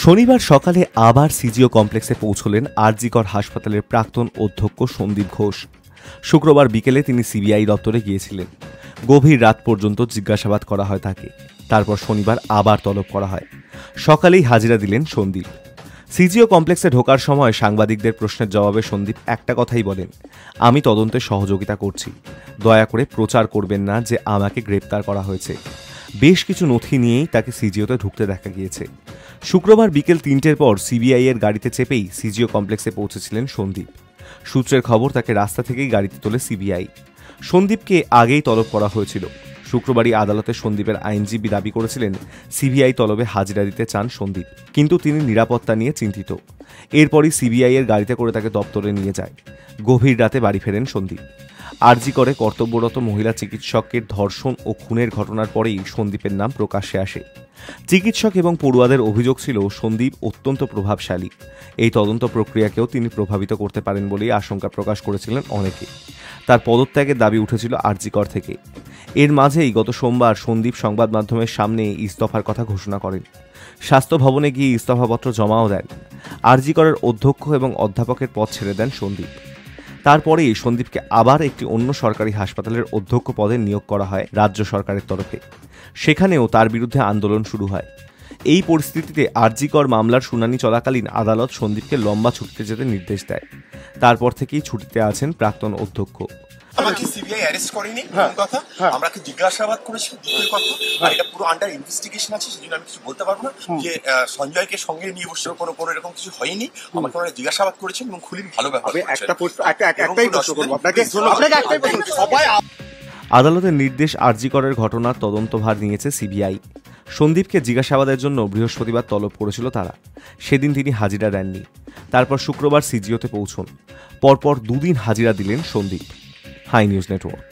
শনিবার সকালে আবার সিজিও কমপ্লেক্সে পৌঁছলেন আরজিকর হাসপাতালের প্রাক্তন অধ্যক্ষ সন্দীপ ঘোষ। শুক্রবার বিকেলে তিনি সিবিআই দপ্তরে গিয়েছিলেন। গভীর রাত পর্যন্ত জিজ্ঞাসাবাদ করা হয় তাকে। তারপর শনিবার আবার তলব করা হয়। সকালেই হাজিরা দিলেন সন্দীপ। সিজিও কমপ্লেক্সে ঢোকার সময় সাংবাদিকদের প্রশ্নের জবাবে সন্দীপ একটা কথাই বলেন, আমি তদন্তে সহযোগিতা করছি, দয়া করে প্রচার করবেন না যে আমাকে গ্রেপ্তার করা হয়েছে। বেশ কিছু নথি নিয়েই তাকে সিজিওতে ঢুকতে দেখা গিয়েছে। শুক্রবার বিকেল ৩টের পর সিবিআই এর গাড়িতে চেপেই সিজিও কমপ্লেক্সে পৌঁছেছিলেন সন্দীপ। সূত্রের খবর, তাকে রাস্তা থেকেই গাড়িতে তোলে সিবিআই। সন্দীপকে আগেই তলব করা হয়েছিল। শুক্রবারই আদালতে সন্দীপের আইনজীবী দাবি করেছিলেন সিবিআই তলবে হাজিরা দিতে চান সন্দীপ, কিন্তু তিনি নিরাপত্তা নিয়ে চিন্তিত। এরপরই সিবিআই এর গাড়িতে করে তাকে দপ্তরে নিয়ে যায়। গভীর রাতে বাড়ি ফেরেন সন্দীপ। আরজি করে কর্তব্যরত মহিলা চিকিৎসকের ধর্ষণ ও খুনের ঘটনার পরেই সন্দীপের নাম প্রকাশ্যে আসে। চিকিৎসক এবং পড়ুয়াদের অভিযোগ ছিল সন্দীপ অত্যন্ত প্রভাবশালী। এই তদন্ত প্রক্রিয়াকেও তিনি প্রভাবিত করতে পারেন বলেই আশঙ্কা প্রকাশ করেছিলেন অনেকে। তার পদত্যাগের দাবি উঠেছিল আরজিকর থেকে। এর মাঝেই গত সোমবার সন্দীপ সংবাদ মাধ্যমের সামনে ইস্তফার কথা ঘোষণা করেন। স্বাস্থ্য ভবনে গিয়ে ইস্তফাপত্র জমাও দেন। আরজিকরের অধ্যক্ষ এবং অধ্যাপকের পদ ছেড়ে দেন সন্দীপ। তারপরেই সন্দীপকে আবার একটি অন্য সরকারি হাসপাতালের অধ্যক্ষ পদে নিয়োগ করা হয় রাজ্য সরকারের তরফে। সেখানেও তার বিরুদ্ধে আন্দোলন শুরু হয়। এই পরিস্থিতিতে আরজিকর মামলার শুনানি চলাকালীন আদালত সন্দীপকে লম্বা ছুটিতে যেতে নির্দেশ দেয়। তারপর থেকেই ছুটিতে আছেন প্রাক্তন অধ্যক্ষ। আমাকে সিবিআই অ্যারেস্ট করেনি, কথা আমরা কি জিজ্ঞাসাবাদ করেছি, দ্বিতীয় কথা, আর এটা পুরো আন্ডার ইনভেস্টিগেশন আছে, সেজন্য আমি কিছু বলতে পারবো না। যে সঞ্জয়কে সঙ্গে নিয়ে বসে কোনো এরকম কিছু হয়নি। আমাকে ওরা জিজ্ঞাসাবাদ করেছেন এবং খুবই ভালো ব্যাপার। আদালতের নির্দেশ, আরজিকরের ঘটনার তদন্তভার নিয়েছে সিবিআই। সন্দীপকে জিজ্ঞাসাবাদের জন্য বৃহস্পতিবার তলব করেছিল তারা। সেদিন তিনি হাজিরা দেননি। তারপর শুক্রবার সিজিওতে পৌঁছন। পরপর দুদিন হাজিরা দিলেন সন্দীপ। High news network.